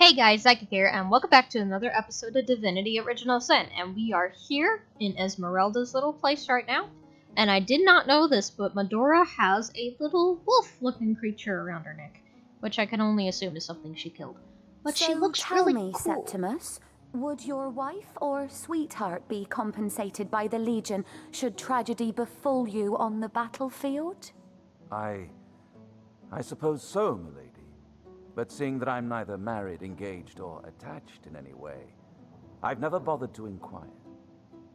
Hey guys, Zyka here, and welcome back to another episode of Divinity Original Sin, and we are here in Esmeralda's little place right now, and I did not know this, but Medora has a little wolf-looking creature around her neck, which I can only assume is something she killed. But she looks really cool. Tell me, Septimus, would your wife or sweetheart be compensated by the Legion should tragedy befall you on the battlefield? I suppose so, milady. But seeing that I'm neither married, engaged, or attached in any way, I've never bothered to inquire.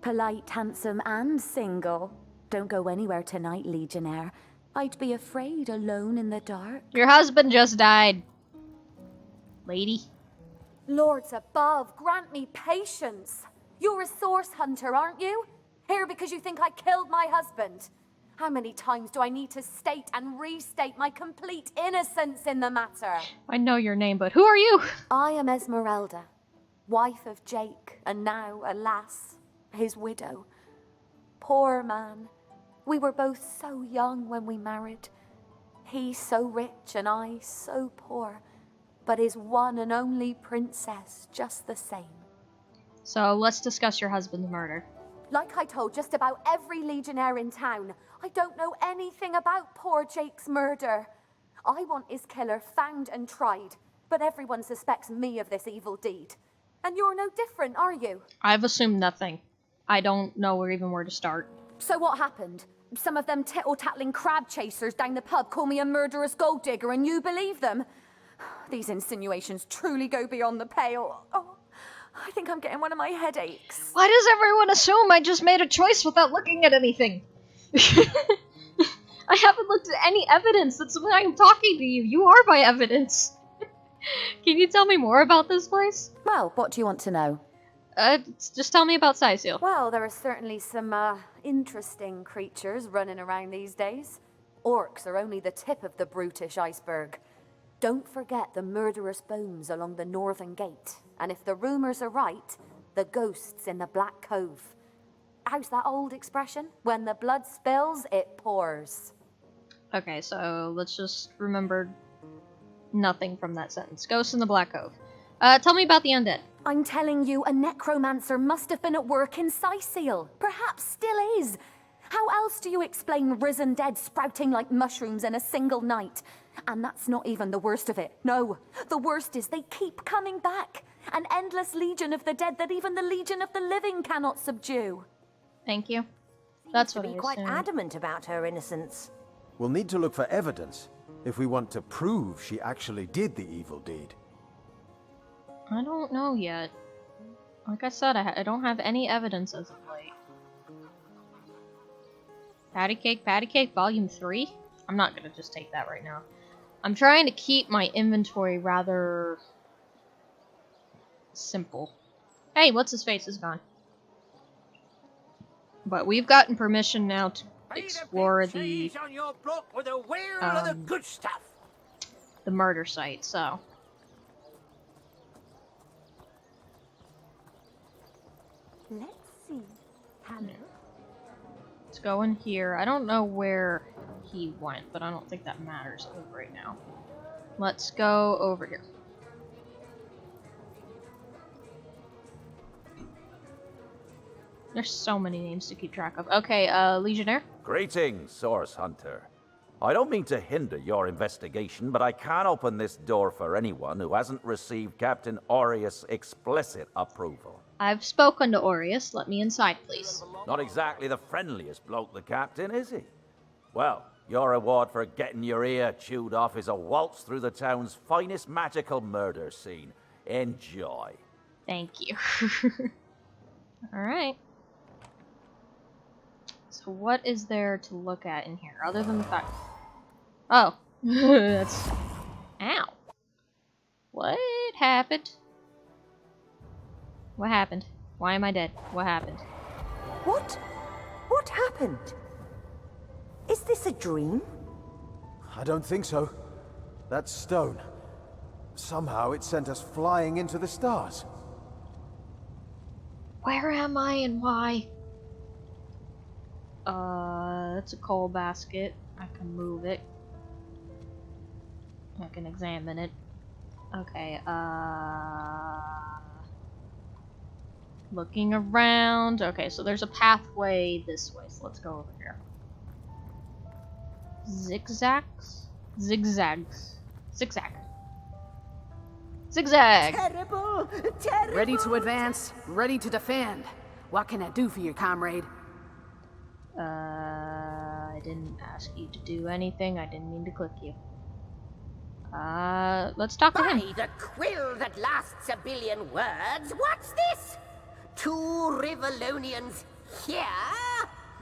Polite, handsome, and single. Don't go anywhere tonight, Legionnaire. I'd be afraid alone in the dark. Your husband just died, lady. Lords above, grant me patience. You're a source hunter, aren't you? Here because you think I killed my husband. How many times do I need to state and restate my complete innocence in the matter? I know your name, but who are you? I am Esmeralda, wife of Jake, and now, alas, his widow. Poor man. We were both so young when we married. He so rich and I so poor, but his one and only princess just the same. So let's discuss your husband's murder. Like I told just about every Legionnaire in town, I don't know anything about poor Jake's murder. I want his killer found and tried, but everyone suspects me of this evil deed. And you're no different, are you? I've assumed nothing. I don't know where to start. So what happened? Some of them tittle-tattling crab chasers down the pub call me a murderous gold digger and you believe them? These insinuations truly go beyond the pale. Oh, I think I'm getting one of my headaches. Why does everyone assume I just made a choice without looking at anything? I haven't looked at any evidence. That's why I'm talking to you. You are my evidence. Can you tell me more about this place? Well, what do you want to know? Just tell me about Sizeal. Well, there are certainly some, interesting creatures running around these days. Orcs are only the tip of the brutish iceberg. Don't forget the murderous bones along the northern gate. And if the rumors are right, the ghosts in the Black Cove. How's that old expression? When the blood spills, it pours. Okay, so let's just remember nothing from that sentence. Ghosts in the Black Cove. Tell me about the undead. I'm telling you, a necromancer must have been at work in Sizeal. Perhaps still is. How else do you explain risen dead sprouting like mushrooms in a single night? And that's not even the worst of it. No, the worst is they keep coming back. An endless legion of the dead that even the legion of the living cannot subdue. Thank you. That's what I Be quite assumed. adamant about her innocence. We'll need to look for evidence if we want to prove she actually did the evil deed. I don't know yet. Like I said, I don't have any evidence as of late. Patty Cake, Volume 3? I'm not gonna just take that right now. I'm trying to keep my inventory rather simple. Hey, what's his face is gone. But we've gotten permission now to explore the murder site, so. Let's see. Hello. Let's go in here. I don't know where he went, but I don't think that matters right now. Let's go over here. There's so many names to keep track of. Okay, Legionnaire? Greetings, Source Hunter. I don't mean to hinder your investigation, but I can't open this door for anyone who hasn't received Captain Aureus' explicit approval. I've spoken to Aureus. Let me inside, please. Not exactly the friendliest bloke, the Captain, is he? Well, your reward for getting your ear chewed off is a waltz through the town's finest magical murder scene. Enjoy. Thank you. Alright. So what is there to look at in here, other than the fact... Oh. That's... Ow. What happened? What happened? Why am I dead? What happened? What? What happened? Is this a dream? I don't think so. That stone. Somehow it sent us flying into the stars. Where am I and why? That's a coal basket. I can move it. I can examine it. Okay, looking around. Okay, so there's a pathway this way, so let's go over here. Zigzags? Zigzags. Zigzag. Zigzag! Terrible! Terrible! Ready to advance, ready to defend. What can I do for you, comrade? I didn't ask you to do anything. I didn't mean to click you. Let's talk to him. By the quill that lasts a billion words, what's this? 2 Rivalonians here?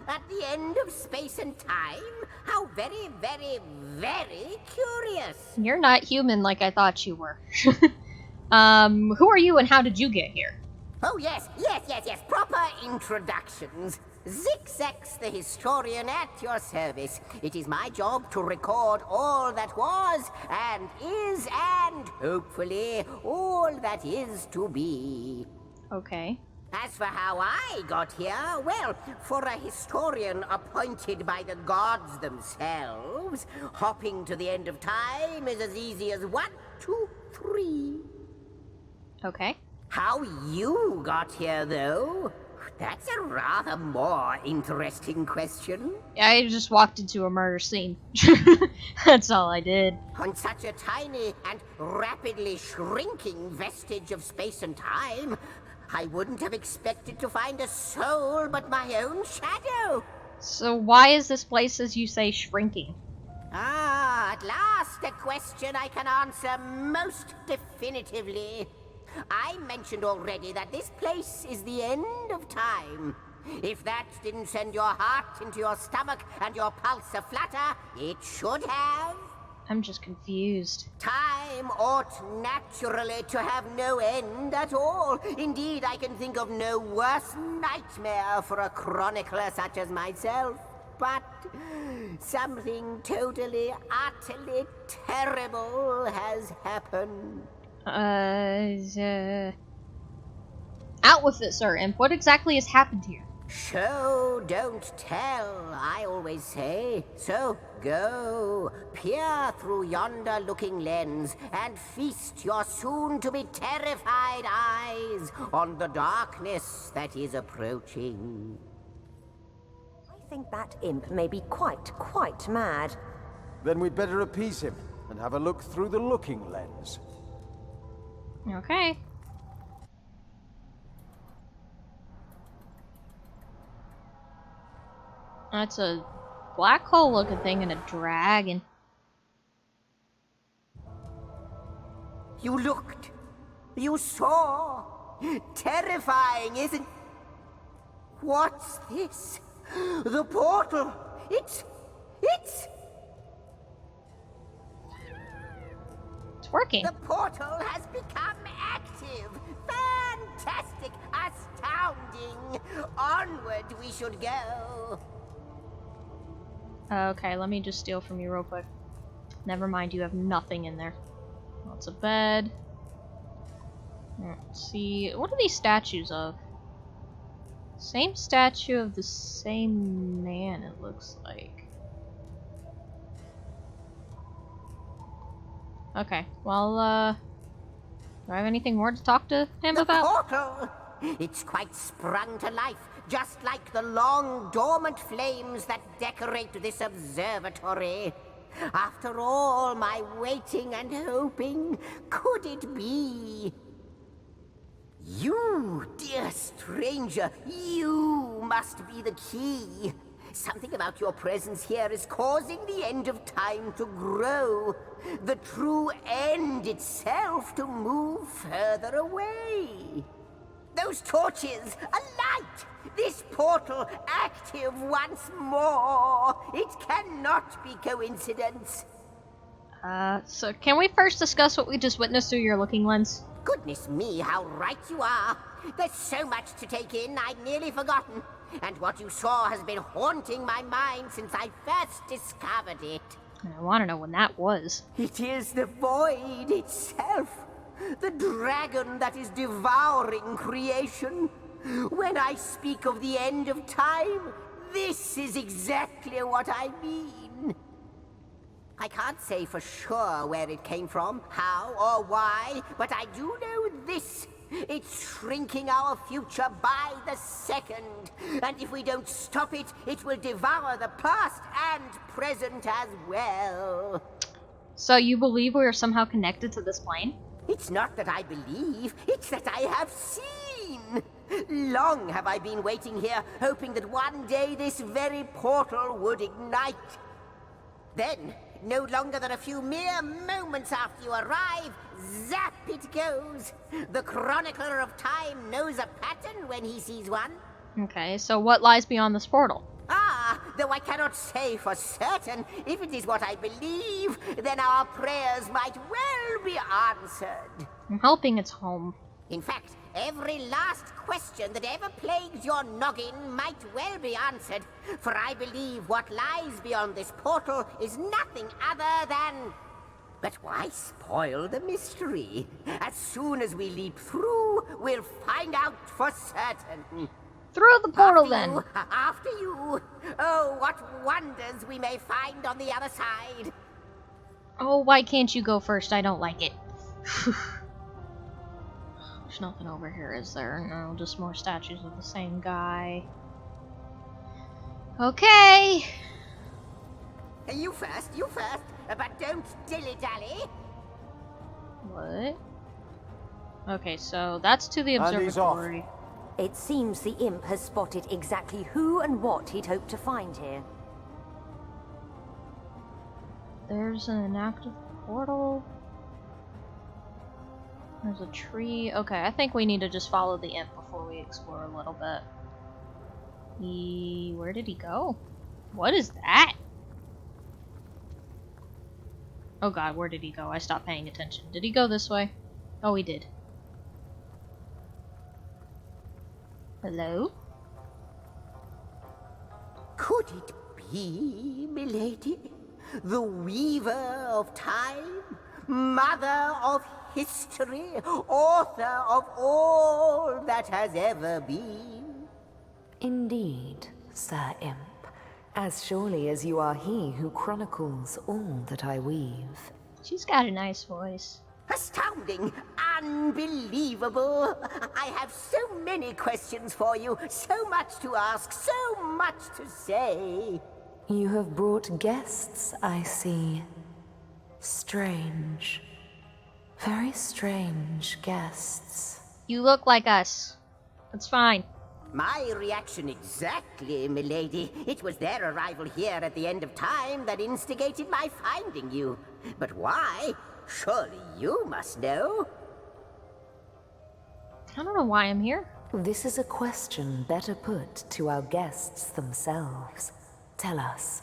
At the end of space and time? How very, very, very curious. You're not human like I thought you were. Who are you and how did you get here? Oh yes, proper introductions. Zigzags the historian at your service. It is my job to record all that was, and is, and hopefully all that is to be. Okay. As for how I got here, well, for a historian appointed by the gods themselves, hopping to the end of time is as easy as 1, 2, 3. Okay. How you got here, though? That's a rather more interesting question. I just walked into a murder scene. That's all I did. On such a tiny and rapidly shrinking vestige of space and time, I wouldn't have expected to find a soul but my own shadow. So why is this place, as you say, shrinking? Ah, at last a question I can answer most definitively. I mentioned already that this place is the end of time. If that didn't send your heart into your stomach and your pulse a-flutter, it should have. I'm just confused. Time ought naturally to have no end at all. Indeed, I can think of no worse nightmare for a chronicler such as myself. But something totally, utterly terrible has happened. Out with it, sir. And what exactly has happened here? Show, don't tell, I always say. So go, peer through yonder looking lens, and feast your soon-to-be terrified eyes on the darkness that is approaching. I think that imp may be quite mad. Then we'd better appease him and have a look through the looking lens. Okay. That's a black hole looking thing and a dragon. You looked. You saw. Terrifying, isn't... What's this? The portal. It's... It's working. The portal has become active. Fantastic. Astounding. Onward we should go. Okay, let me just steal from you real quick. Never mind, you have nothing in there. Lots of bed. Let's see. What are these statues of? Same statue of the same man, it looks like. Okay, well, do I have anything more to talk to him The about? portal! It's quite sprung to life, just like the long dormant flames that decorate this observatory. After all my waiting and hoping, could it be? You, dear stranger, you must be the key. Something about your presence here is causing the end of time to grow. The true end itself to move further away. Those torches, a light! This portal active once more! It cannot be coincidence. So can we first discuss what we just witnessed through your looking lens? Goodness me, how right you are. There's so much to take in, I'd nearly forgotten. And what you saw has been haunting my mind since I first discovered it. I want to know when that was. It is the void itself. The dragon that is devouring creation. When I speak of the end of time, this is exactly what I mean. I can't say for sure where it came from, how or why, but I do know this. It's shrinking our future by the second. And if we don't stop it, it will devour the past and present as well. So you believe we are somehow connected to this plane? It's not that I believe, it's that I have seen. Long have I been waiting here, hoping that one day this very portal would ignite. Then, no longer than a few mere moments after you arrive, zap it goes. The chronicler of time knows a pattern when he sees one. Okay, so what lies beyond this portal? Ah, though I cannot say for certain, if it is what I believe, then our prayers might well be answered. I'm hoping it's home. In fact, every last question that ever plagues your noggin might well be answered, for I believe what lies beyond this portal is nothing other than... But why spoil the mystery? As soon as we leap through, we'll find out for certain. Through the portal, then. After you. Oh, what wonders we may find on the other side. Oh, why can't you go first? I don't like it. There's nothing over here, is there? No, just more statues of the same guy. Okay. You first, but don't dilly-dally. What? Okay, so that's to the And he's off. observatory. It seems the imp has spotted exactly who and what he'd hoped to find here. There's an inactive portal. There's a tree. Okay, I think we need to just follow the imp before we explore a little bit. Where did he go? What is that? Oh god, where did he go? I stopped paying attention. Did he go this way? Oh, he did. Hello? Could it be, milady? The weaver of time? Mother of history? Author of all that has ever been? Indeed, Sir Imp. As surely as you are he who chronicles all that I weave. She's got a nice voice. Astounding! Unbelievable! I have so many questions for you, so much to ask, so much to say. You have brought guests, I see. Strange. Very strange guests. You look like us. That's fine. My reaction exactly, milady. It was their arrival here at the end of time that instigated my finding you. But why? Surely you must know. I don't know why I'm here. This is a question better put to our guests themselves. Tell us,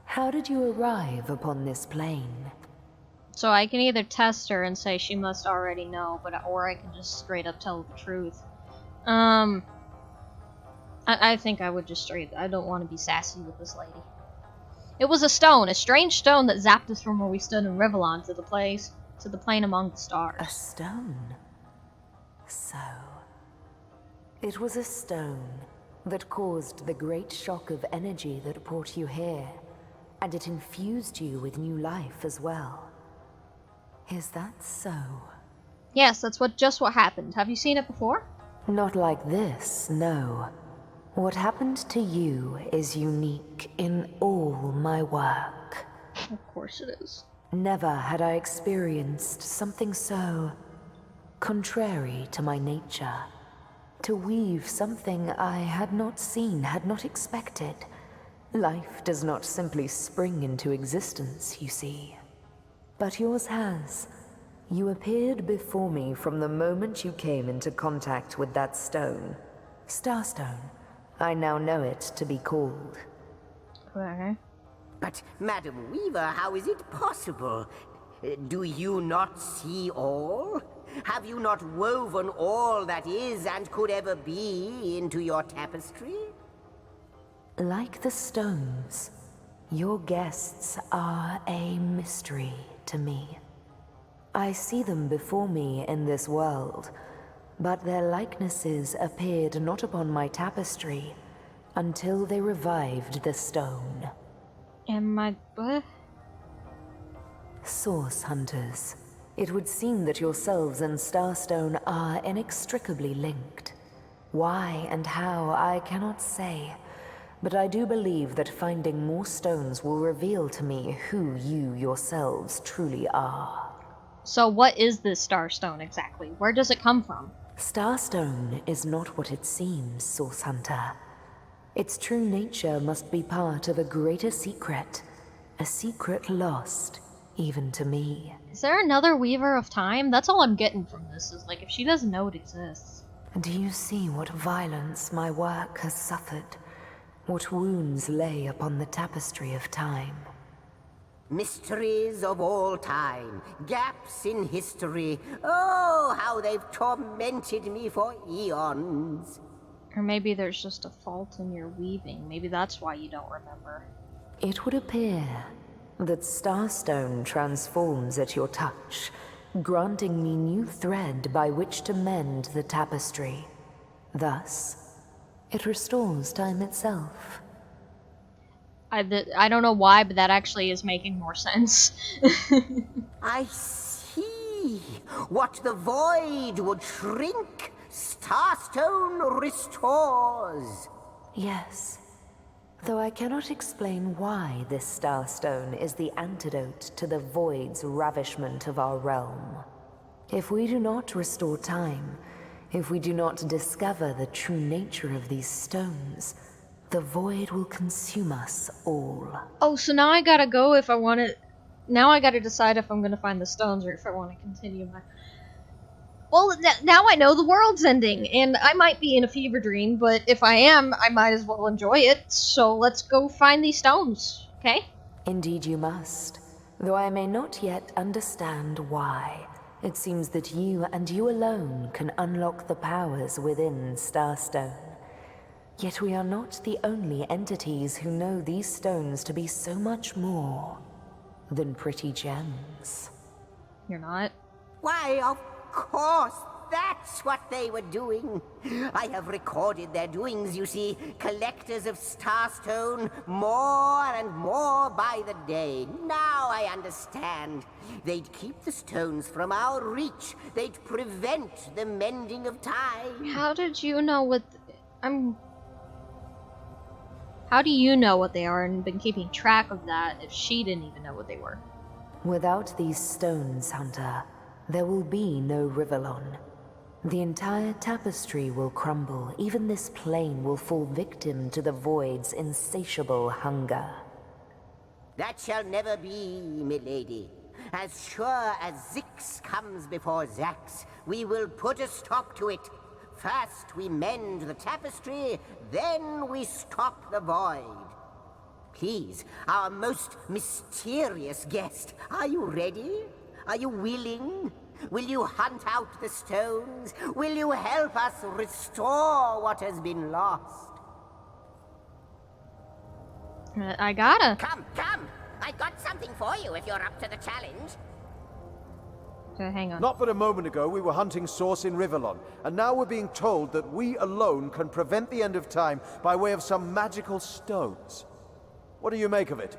how did you arrive upon this plane? So I can either test her and say she must already know, or I can just straight up tell the truth. I think I would just I don't want to be sassy with this lady. It was a stone, a strange stone that zapped us from where we stood in Rivellon to the plane among the stars. A stone? So, it was a stone that caused the great shock of energy that brought you here, and it infused you with new life as well. Is that so? Yes, that's just what happened. Have you seen it before? Not like this, no. What happened to you is unique in all my work. Of course it is. Never had I experienced something so contrary to my nature. To weave something I had not seen, had not expected. Life does not simply spring into existence, you see. But yours has. You appeared before me from the moment you came into contact with that stone. Starstone. I now know it to be called. Okay. But, Madam Weaver, how is it possible? Do you not see all? Have you not woven all that is and could ever be into your tapestry? Like the stones, your guests are a mystery to me. I see them before me in this world, but their likenesses appeared not upon my tapestry until they revived the stone. And my... Source hunters. It would seem that yourselves and Starstone are inextricably linked. Why and how, I cannot say, but I do believe that finding more stones will reveal to me who you yourselves truly are. So what is this Starstone exactly? Where does it come from? Starstone is not what it seems, Source Hunter. Its true nature must be part of a greater secret, a secret lost, even to me. Is there another Weaver of Time? That's all I'm getting from this, is like, if she doesn't know it exists. Do you see what violence my work has suffered? What wounds lay upon the tapestry of time? Mysteries of all time, gaps in history. Oh, how they've tormented me for eons. Or maybe there's just a fault in your weaving. Maybe that's why you don't remember. It would appear that Starstone transforms at your touch, granting me new thread by which to mend the tapestry. Thus, it restores time itself. I don't know why, but that actually is making more sense. I see. What the void would shrink, Starstone restores. Yes, though I cannot explain why this Starstone is the antidote to the void's ravishment of our realm. If we do not restore time, if we do not discover the true nature of these stones, the void will consume us all. Oh, so now I gotta go if I want to... Now I gotta decide if I'm gonna find the stones or if I want to continue my... Well, now I know the world's ending, and I might be in a fever dream, but if I am, I might as well enjoy it, so let's go find these stones, okay? Indeed you must, though I may not yet understand why. It seems that you and you alone can unlock the powers within Starstone. Yet we are not the only entities who know these stones to be so much more than pretty gems. You're not? Why, of course, that's what they were doing. I have recorded their doings, you see. Collectors of Starstone, more and more by the day. Now I understand. They'd keep the stones from our reach. They'd prevent the mending of time. How did you know what... How do you know what they are and been keeping track of that if she didn't even know what they were? Without these stones, Hunter, there will be no Rivellon. The entire tapestry will crumble. Even this plane will fall victim to the void's insatiable hunger. That shall never be, milady. As sure as Zix comes before Zax, we will put a stop to it. First we mend the tapestry, then we stop the void. Please, our most mysterious guest, are you ready? Are you willing? Will you hunt out the stones? Will you help us restore what has been lost? I gotta. Come, come! I got something for you if you're up to the challenge. Hang on. Not but a moment ago we were hunting Source in Rivellon, and now we're being told that we alone can prevent the end of time by way of some magical stones. What do you make of it?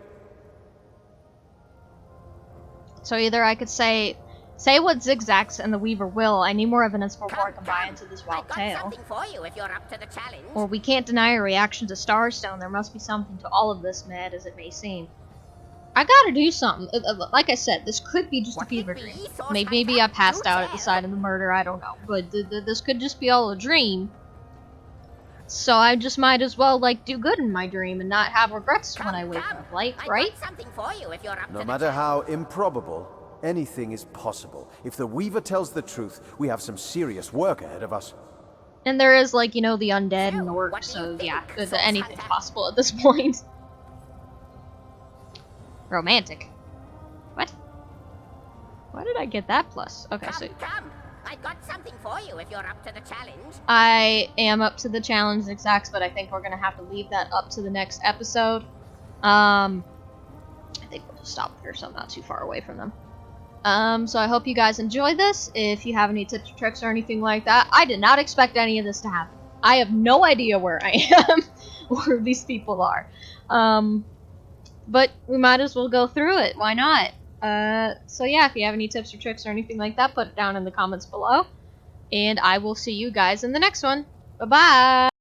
So either I could say what Zigzags and the Weaver will. I need more evidence before I can buy into this wild tale. Something for you if you're up to the challenge. Or we can't deny a reaction to Starstone. There must be something to all of this, mad as it may seem. I gotta do something. Like I said, this could be just a fever dream. Maybe I passed out at the side of the murder, I don't know. But this could just be all a dream. So I just might as well, like, do good in my dream and not have regrets when I wake up, like, right? Something for you if you're up no matter how improbable, anything is possible. If the Weaver tells the truth, we have some serious work ahead of us. And there is, like, you know, the undead and the orcs, so yeah, anything's possible at this point. Romantic. What? Why did I get that plus? Okay, so... Come! I got something for you if you're up to the challenge. I am up to the challenge, exacts, but I think we're gonna have to leave that up to the next episode. I think we'll just stop here so I'm not too far away from them. So I hope you guys enjoy this. If you have any tips or tricks or anything like that, I did not expect any of this to happen. I have no idea where I am or who these people are. But we might as well go through it. Why not? So yeah, if you have any tips or tricks or anything like that, put it down in the comments below. And I will see you guys in the next one. Bye-bye!